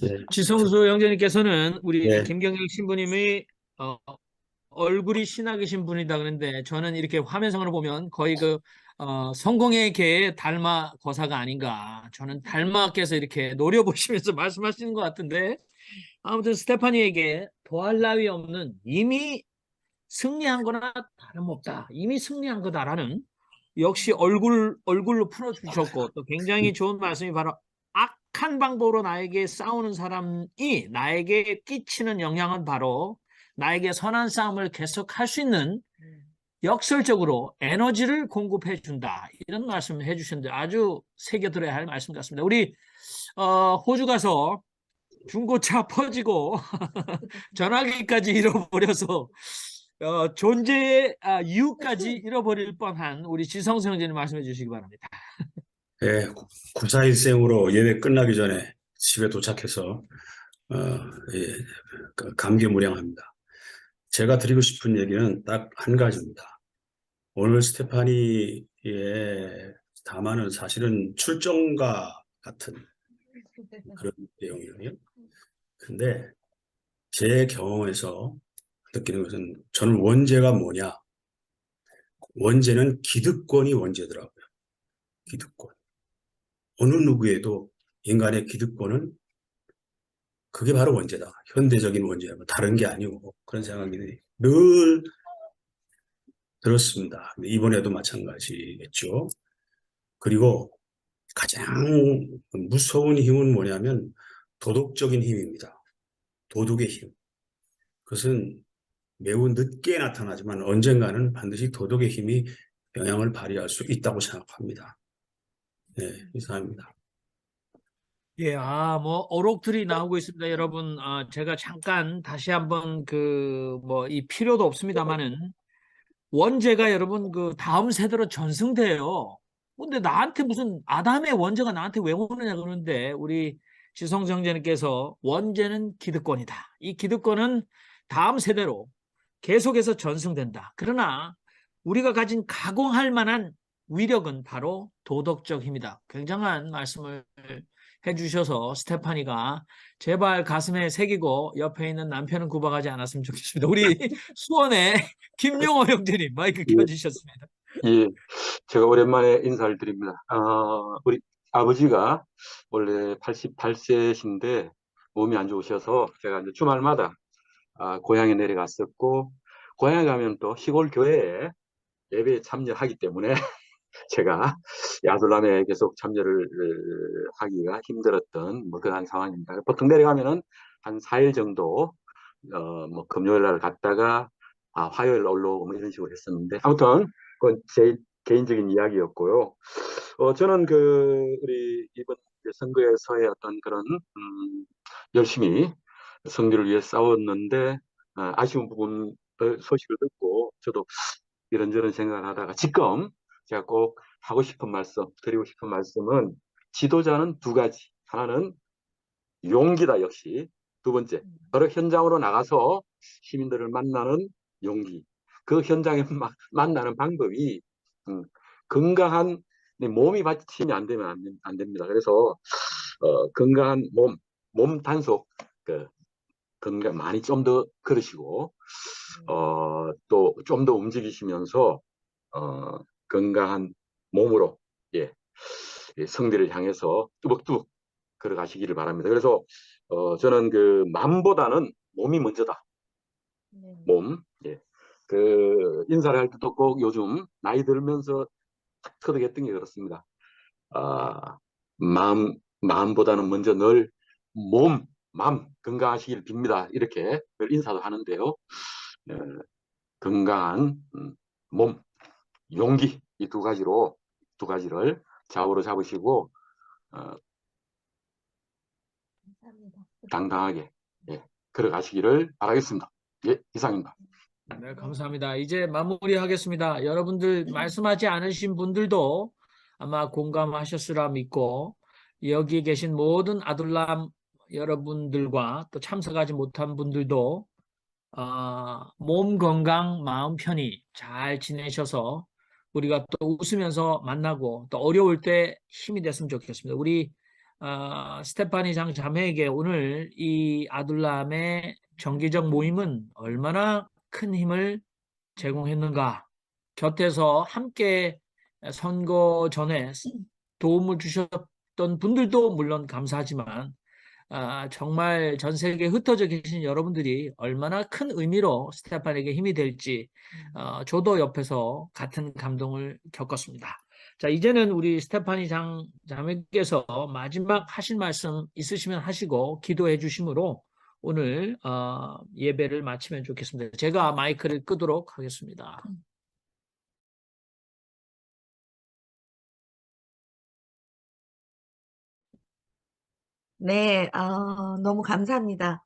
네. 지성수 형제님께서는 우리 네. 김경영 신부님의 얼굴이 신학이신 분이다 그러는데 저는 이렇게 화면상으로 보면 거의 그 성공의 개의 달마 거사가 아닌가. 저는 달마께서 이렇게 노려보시면서 말씀하시는 것 같은데 아무튼 스테파니에게 더할 나위 없는 이미 승리한 거나 다름없다. 이미 승리한 거다라는 역시 얼굴로 풀어주셨고 또 굉장히 좋은 말씀이 바로 악한 방법으로 나에게 싸우는 사람이 나에게 끼치는 영향은 바로 나에게 선한 싸움을 계속할 수 있는 역설적으로 에너지를 공급해 준다. 이런 말씀을 해주셨는데 아주 새겨들어야 할 말씀 같습니다. 우리 호주 가서 중고차 퍼지고 전화기까지 잃어버려서 존재의 이유까지 잃어버릴 뻔한 우리 지성수 형제님 말씀해 주시기 바랍니다. 예, 국사일생으로 예배 끝나기 전에 집에 도착해서 예, 감개무량합니다. 제가 드리고 싶은 얘기는 딱 한 가지입니다. 오늘 스테파니의 담화는 사실은 출정과 같은 그런 내용이에요. 근데 제 경험에서 느끼는 것은 저는 원죄가 뭐냐? 원죄는 기득권이 원죄더라고요. 기득권. 어느 누구에도 인간의 기득권은 그게 바로 원죄다. 현대적인 원죄하고 다른 게 아니고 그런 생각이 늘 들었습니다. 이번에도 마찬가지겠죠. 그리고 가장 무서운 힘은 뭐냐면 도덕적인 힘입니다. 도덕의 힘. 그것은 매우 늦게 나타나지만 언젠가는 반드시 도덕의 힘이 영향을 발휘할 수 있다고 생각합니다. 네, 이상입니다. 예, 뭐, 어록들이 나오고 있습니다, 여러분. 제가 잠깐 다시 한번 이 필요도 없습니다만은, 원죄가 여러분 다음 세대로 전승돼요. 근데 나한테 무슨 아담의 원죄가 나한테 왜 오느냐 그러는데, 우리 지성수 형제님께서 원죄는 기득권이다. 이 기득권은 다음 세대로 계속해서 전승된다. 그러나 우리가 가진 가공할 만한 위력은 바로 도덕적 힘이다. 굉장한 말씀을 해주셔서 스테파니가 제발 가슴에 새기고 옆에 있는 남편은 구박하지 않았으면 좋겠습니다. 우리 수원의 김용호 형제님 마이크 켜주셨습니다. 예, 제가 오랜만에 인사를 드립니다. 우리 아버지가 원래 88세신데 몸이 안 좋으셔서 제가 이제 주말마다 고향에 내려갔었고, 고향에 가면 또 시골 교회에 예배에 참여하기 때문에 제가 야돌람에 계속 참여를 하기가 힘들었던 뭐 그런 상황입니다. 보통 내려가면은 한 4일 정도 뭐 금요일 날 갔다가 화요일 올라오고 뭐 이런 식으로 했었는데 아무튼 그건 제 개인적인 이야기였고요. 저는 우리 이번 선거에서의 어떤 그런 열심히 승리를 위해 싸웠는데 아쉬운 부분 소식을 듣고 저도 이런저런 생각을 하다가 지금 제가 꼭 하고 싶은 말씀, 드리고 싶은 말씀은 지도자는 두 가지. 하나는 용기다 역시. 두 번째, 바로 현장으로 나가서 시민들을 만나는 용기. 그 현장에 만나는 방법이 건강한 몸이 받치면 안 됩니다. 그래서 건강한 몸 단속 건강 많이 좀 더 걸으시고 또 좀 더 움직이시면서 건강한 몸으로 예, 성대를 향해서 뚜벅뚜벅 걸어가시기를 바랍니다. 그래서 저는 마음보다는 몸이 먼저다. 몸. 예. 인사를 할 때도 꼭 요즘 나이 들면서 탁 터득했던 게 그렇습니다. 마음보다는 먼저 늘 마음 건강하시길 빕니다. 이렇게 늘 인사도 하는데요. 건강한 몸, 용기 이 두 가지를 좌우로 잡으시고 당당하게 걸어가시기를 바라겠습니다. 예, 이상입니다. 네, 감사합니다. 이제 마무리하겠습니다. 여러분들 말씀하지 않으신 분들도 아마 공감하셨으라 믿고 여기 계신 모든 아둘람 여러분들과 또 참석하지 못한 분들도 몸 건강, 마음 편히 잘 지내셔서 우리가 또 웃으면서 만나고 또 어려울 때 힘이 됐으면 좋겠습니다. 우리 스테파니 장 자매에게 오늘 이 아둘람의 정기적 모임은 얼마나 큰 힘을 제공했는가. 곁에서 함께 선거 전에 도움을 주셨던 분들도 물론 감사하지만 정말 전 세계에 흩어져 계신 여러분들이 얼마나 큰 의미로 스테판에게 힘이 될지 저도 옆에서 같은 감동을 겪었습니다. 자, 이제는 우리 스테파니 자매께서 마지막 하실 말씀 있으시면 하시고 기도해 주심으로 오늘 예배를 마치면 좋겠습니다. 제가 마이크를 끄도록 하겠습니다. 네, 너무 감사합니다.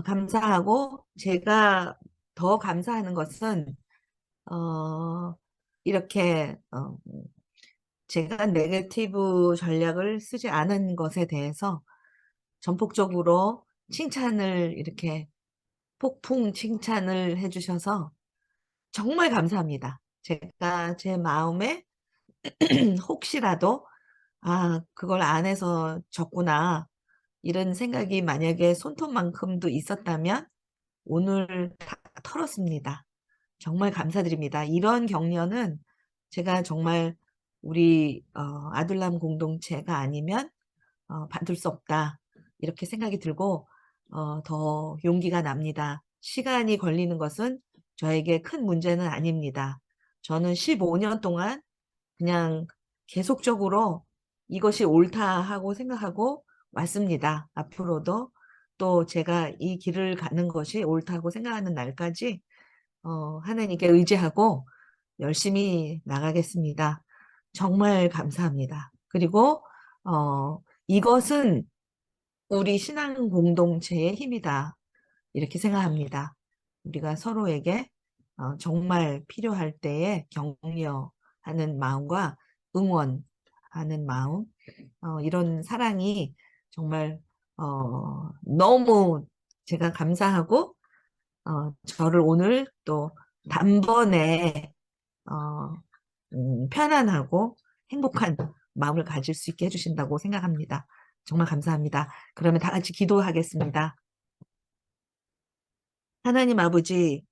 감사하고 제가 더 감사하는 것은 이렇게 제가 네거티브 전략을 쓰지 않은 것에 대해서 전폭적으로 칭찬을 이렇게 폭풍 칭찬을 해주셔서 정말 감사합니다. 제가 제 마음에 혹시라도 그걸 안 해서 졌구나 이런 생각이 만약에 손톱만큼도 있었다면 오늘 다 털었습니다. 정말 감사드립니다. 이런 격려는 제가 정말 우리 아둘람 공동체가 아니면 받을 수 없다 이렇게 생각이 들고 더 용기가 납니다. 시간이 걸리는 것은 저에게 큰 문제는 아닙니다. 저는 15년 동안 그냥 계속적으로 이것이 옳다 하고 생각하고 왔습니다. 앞으로도 또 제가 이 길을 가는 것이 옳다고 생각하는 날까지 하나님께 의지하고 열심히 나가겠습니다. 정말 감사합니다. 그리고 이것은 우리 신앙 공동체의 힘이다. 이렇게 생각합니다. 우리가 서로에게 정말 필요할 때에 격려하는 마음과 응원하는 마음, 이런 사랑이 정말 너무 제가 감사하고 저를 오늘 또 단번에 편안하고 행복한 마음을 가질 수 있게 해주신다고 생각합니다. 정말 감사합니다. 그러면 다 같이 기도하겠습니다. 하나님 아버지,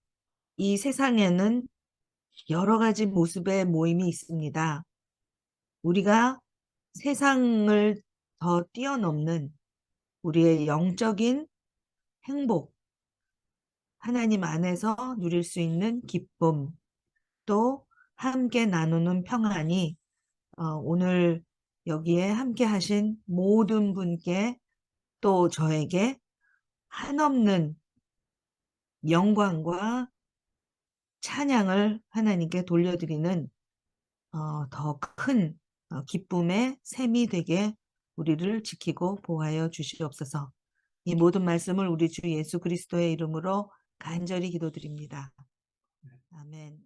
이 세상에는 여러 가지 모습의 모임이 있습니다. 우리가 세상을 더 뛰어넘는 우리의 영적인 행복, 하나님 안에서 누릴 수 있는 기쁨, 또 함께 나누는 평안이 오늘 여기에 함께 하신 모든 분께 또 저에게 한없는 영광과 찬양을 하나님께 돌려드리는 더 큰 기쁨의 셈이 되게 우리를 지키고 보호하여 주시옵소서. 이 모든 말씀을 우리 주 예수 그리스도의 이름으로 간절히 기도드립니다. 아멘.